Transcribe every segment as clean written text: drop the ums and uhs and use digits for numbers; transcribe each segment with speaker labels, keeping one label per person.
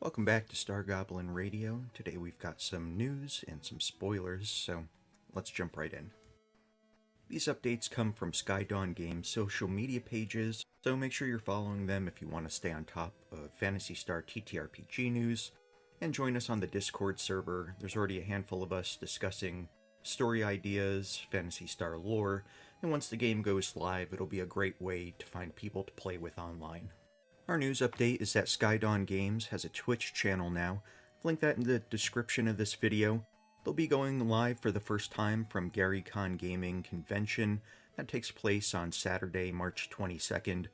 Speaker 1: Welcome back to Star Goblin Radio. Today we've got some news and some spoilers, so let's jump right in. These updates come from Skydawn Games' social media pages, so make sure you're following them if you want to stay on top of Phantasy Star TTRPG news, and join us on the Discord server. There's already a handful of us discussing story ideas, Phantasy Star lore, and once the game goes live, it'll be a great way to find people to play with online. Our news update is that Skydawn Games has a Twitch channel now. I've linked that in the description of this video. They'll be going live for the first time from GaryCon Gaming Convention. That takes place on Saturday, March 22nd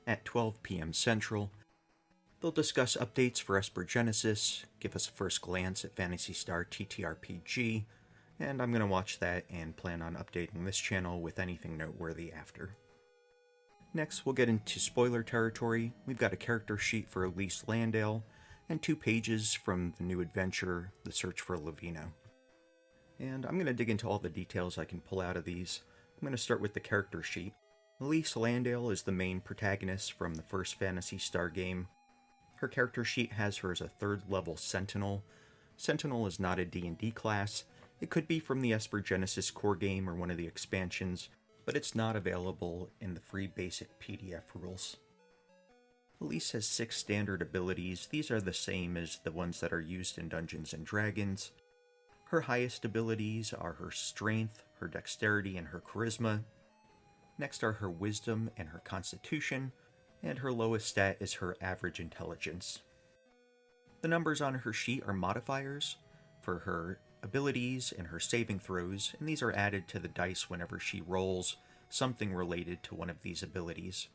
Speaker 1: at 12 p.m. Central. They'll discuss updates for Esper Genesis, give us a first glance at Phantasy Star TTRPG, and I'm going to watch that and plan on updating this channel with anything noteworthy after. Next, we'll get into spoiler territory. We've got a character sheet for Alis Landale, and 2 pages from the new adventure, The Search for Luveno. And I'm going to dig into all the details I can pull out of these. I'm going to start with the character sheet. Alis Landale is the main protagonist from the first Phantasy Star game. Her character sheet has her as a 3rd level Sentinel. Sentinel is not a D&D class. It could be from the Esper Genesis core game or one of the expansions, but it's not available in the free basic PDF rules. Alis has 6 standard abilities. These are the same as the ones that are used in Dungeons & Dragons. Her highest abilities are her strength, her dexterity, and her charisma. Next are her wisdom and her constitution, and her lowest stat is her average intelligence. The numbers on her sheet are modifiers for her abilities and her saving throws, and these are added to the dice whenever she rolls something related to one of these abilities.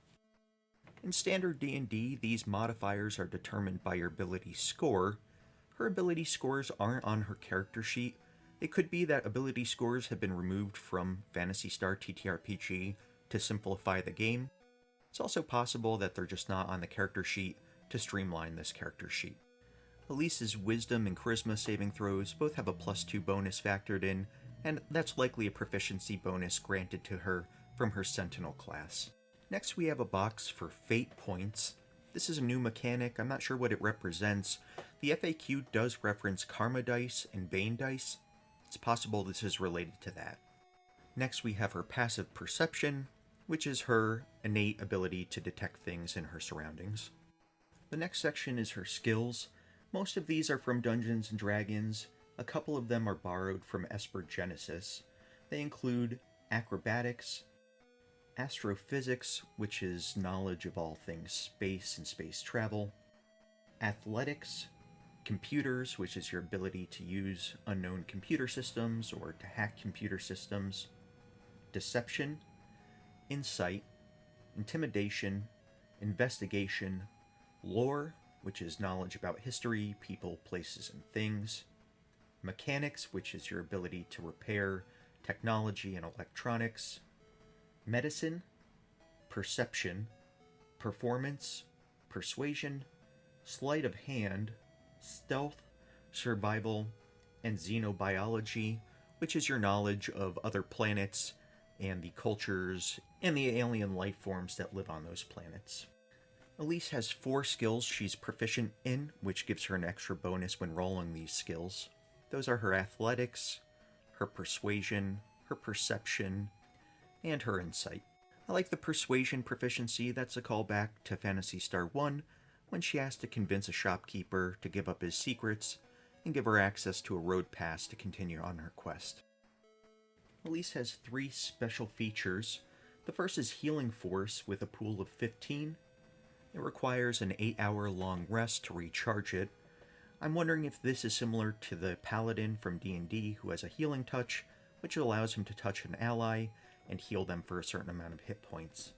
Speaker 1: In standard D&D, these modifiers are determined by your ability score. Her ability scores aren't on her character sheet. It could be that ability scores have been removed from Phantasy Star TTRPG to simplify the game. It's also possible that they're just not on the character sheet to streamline this character sheet. Alis's wisdom and charisma saving throws both have a +2 bonus factored in, and that's likely a proficiency bonus granted to her from her Sentinel class. Next we have a box for fate points. This is a new mechanic. I'm not sure what it represents. The FAQ does reference karma dice and bane dice. It's possible this is related to that. Next we have her passive perception, which is her innate ability to detect things in her surroundings. The next section is her skills. Most of these are from Dungeons & Dragons. A couple of them are borrowed from Esper Genesis. They include acrobatics, astrophysics, which is knowledge of all things space and space travel, athletics, computers, which is your ability to use unknown computer systems or to hack computer systems, deception, insight, intimidation, investigation, lore, which is knowledge about history, people, places, and things, mechanics, which is your ability to repair technology and electronics, medicine, perception, performance, persuasion, sleight of hand, stealth, survival, and xenobiology, which is your knowledge of other planets and the cultures and the alien life forms that live on those planets. Alis has 4 skills she's proficient in, which gives her an extra bonus when rolling these skills. Those are her athletics, her persuasion, her perception, and her insight. I like the persuasion proficiency. That's a callback to Phantasy Star 1, when she has to convince a shopkeeper to give up his secrets and give her access to a road pass to continue on her quest. Alis has 3 special features. The first is Healing Force with a pool of 15. It requires an 8-hour long rest to recharge it. I'm wondering if this is similar to the Paladin from D&D who has a healing touch, which allows him to touch an ally and heal them for a certain amount of hit points.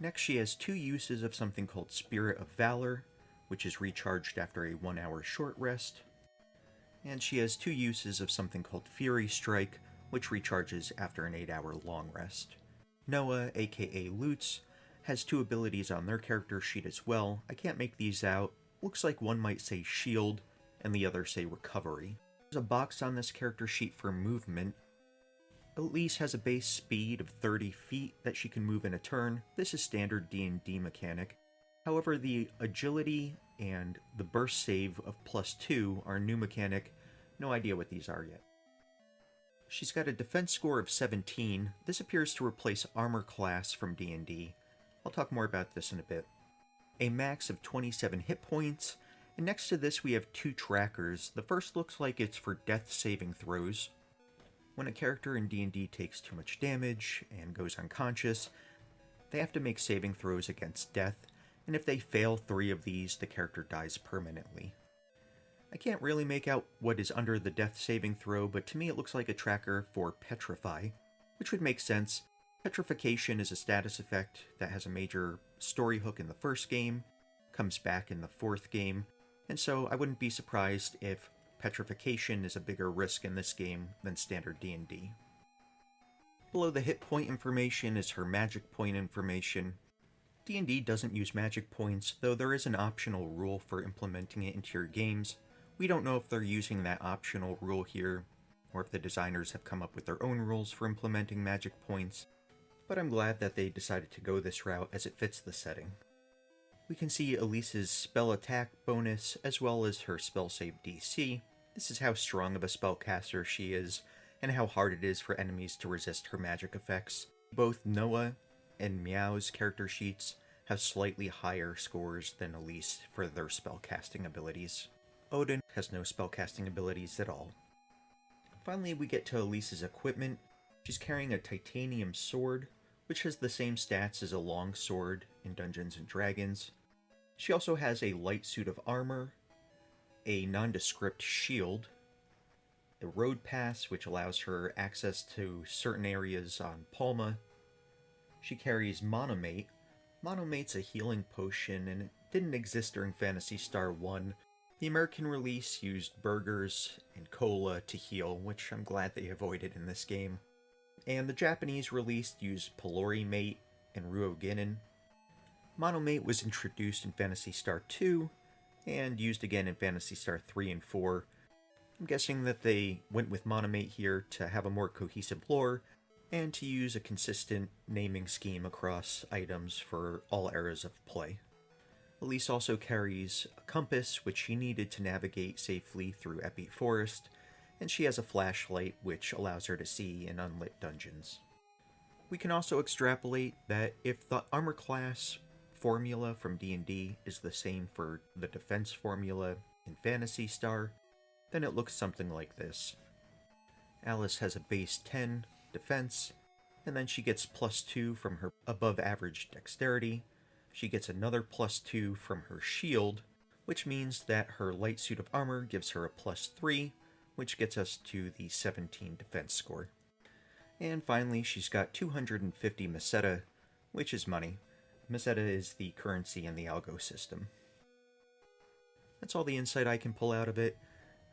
Speaker 1: Next, she has 2 uses of something called Spirit of Valor, which is recharged after a 1-hour short rest. And she has 2 uses of something called Fury Strike, which recharges after an 8-hour long rest. Noah, aka Lutz, has 2 abilities on their character sheet as well. I can't make these out. Looks like one might say Shield, and the other say Recovery. There's a box on this character sheet for movement. Alis has a base speed of 30 feet that she can move in a turn. This is standard D&D mechanic. However, the agility and the burst save of +2 are a new mechanic. No idea what these are yet. She's got a defense score of 17. This appears to replace armor class from D&D. I'll talk more about this in a bit. A max of 27 hit points, and next to this we have 2 trackers. The first looks like it's for death saving throws. When a character in D&D takes too much damage and goes unconscious, they have to make saving throws against death, and if they fail 3 of these, the character dies permanently. I can't really make out what is under the death saving throw, but to me it looks like a tracker for Petrify, which would make sense. Petrification is a status effect that has a major story hook in the first game, comes back in the 4th game, and so I wouldn't be surprised if Petrification is a bigger risk in this game than standard D&D. Below the hit point information is her magic point information. D&D doesn't use magic points, though there is an optional rule for implementing it into your games. We don't know if they're using that optional rule here, or if the designers have come up with their own rules for implementing magic points, but I'm glad that they decided to go this route as it fits the setting. We can see Alice's spell attack bonus as well as her spell save DC. This is how strong of a spellcaster she is, and how hard it is for enemies to resist her magic effects. Both Noah and Meow's character sheets have slightly higher scores than Elise for their spellcasting abilities. Odin has no spellcasting abilities at all. Finally, we get to Elise's equipment. She's carrying a titanium sword, which has the same stats as a long sword in Dungeons & Dragons. She also has a light suit of armor, a nondescript shield, a road pass which allows her access to certain areas on Palma. She carries Monomate. Monomate's a healing potion, and it didn't exist during Phantasy Star 1. The American release used burgers and cola to heal, which I'm glad they avoided in this game. And the Japanese release used Pelori Mate and Ruoginin. Monomate was introduced in Phantasy Star 2, and used again in Phantasy Star 3 and 4. I'm guessing that they went with Monomate here to have a more cohesive lore, and to use a consistent naming scheme across items for all eras of play. Elise also carries a compass, which she needed to navigate safely through Epi Forest, and she has a flashlight, which allows her to see in unlit dungeons. We can also extrapolate that if the armor class formula from D&D is the same for the defense formula in Phantasy Star, then it looks something like this. Alice has a base 10 defense, and then she gets +2 from her above average dexterity. She gets another +2 from her shield, which means that her light suit of armor gives her a +3, which gets us to the 17 defense score. And finally, she's got 250 Meseta, which is money. Meseta is the currency in the algo system. That's all the insight I can pull out of it.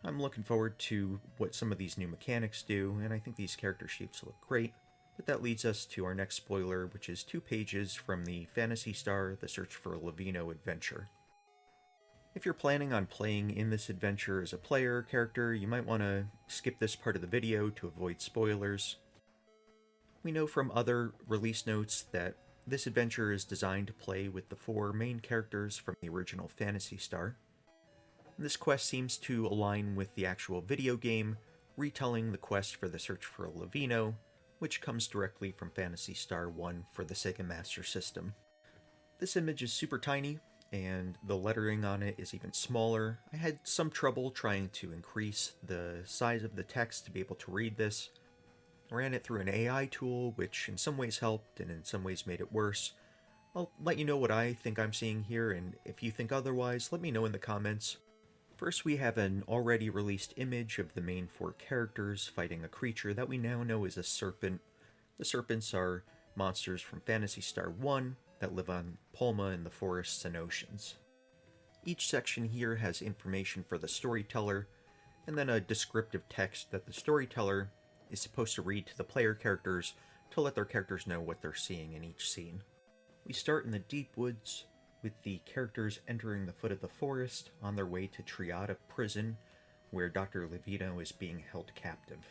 Speaker 1: I'm looking forward to what some of these new mechanics do, and I think these character sheets look great. But that leads us to our next spoiler, which is 2 pages from the Phantasy Star The Search for Luveno adventure. If you're planning on playing in this adventure as a player character, you might want to skip this part of the video to avoid spoilers. We know from other release notes that this adventure is designed to play with the 4 main characters from the original Phantasy Star. This quest seems to align with the actual video game, retelling the quest for the search for Luveno, which comes directly from Phantasy Star 1 for the Sega Master System. This image is super tiny, and the lettering on it is even smaller. I had some trouble trying to increase the size of the text to be able to read this. I ran it through an AI tool, which in some ways helped and in some ways made it worse. I'll let you know what I think I'm seeing here, and if you think otherwise, let me know in the comments. First, we have an already released image of the main 4 characters fighting a creature that we now know is a serpent. The serpents are monsters from Phantasy Star 1 that live on Palma in the forests and oceans. Each section here has information for the storyteller, and then a descriptive text that the storyteller is supposed to read to the player characters to let their characters know what they're seeing in each scene. We start in the deep woods, with the characters entering the foot of the forest on their way to Triada Prison, where Dr. Luveno is being held captive.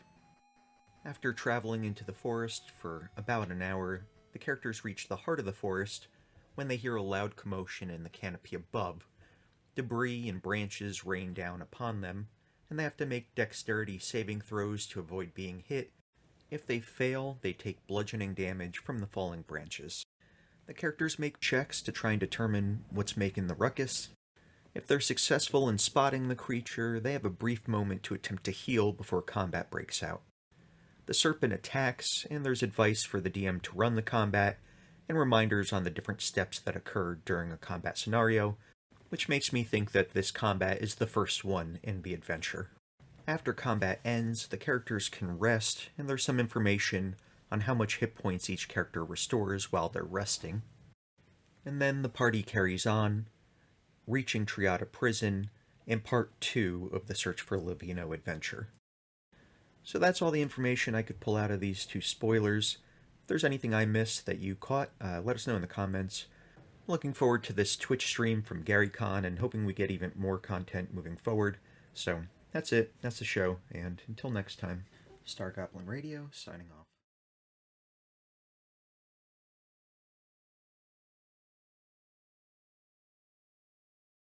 Speaker 1: After traveling into the forest for about an hour, the characters reach the heart of the forest when they hear a loud commotion in the canopy above. Debris and branches rain down upon them, and they have to make dexterity saving throws to avoid being hit. If they fail, they take bludgeoning damage from the falling branches. The characters make checks to try and determine what's making the ruckus. If they're successful in spotting the creature, they have a brief moment to attempt to heal before combat breaks out. The serpent attacks, and there's advice for the DM to run the combat, and reminders on the different steps that occur during a combat scenario, which makes me think that this combat is the first one in the adventure. After combat ends, the characters can rest, and there's some information on how much hit points each character restores while they're resting. And then the party carries on, reaching Triada Prison in Part 2 of the Search for Luveno adventure. So that's all the information I could pull out of these two spoilers. If there's anything I missed that you caught, let us know in the comments. I'm looking forward to this Twitch stream from GaryCon and hoping we get even more content moving forward. So that's it, that's the show, and until next time, Star Goblin Radio signing off.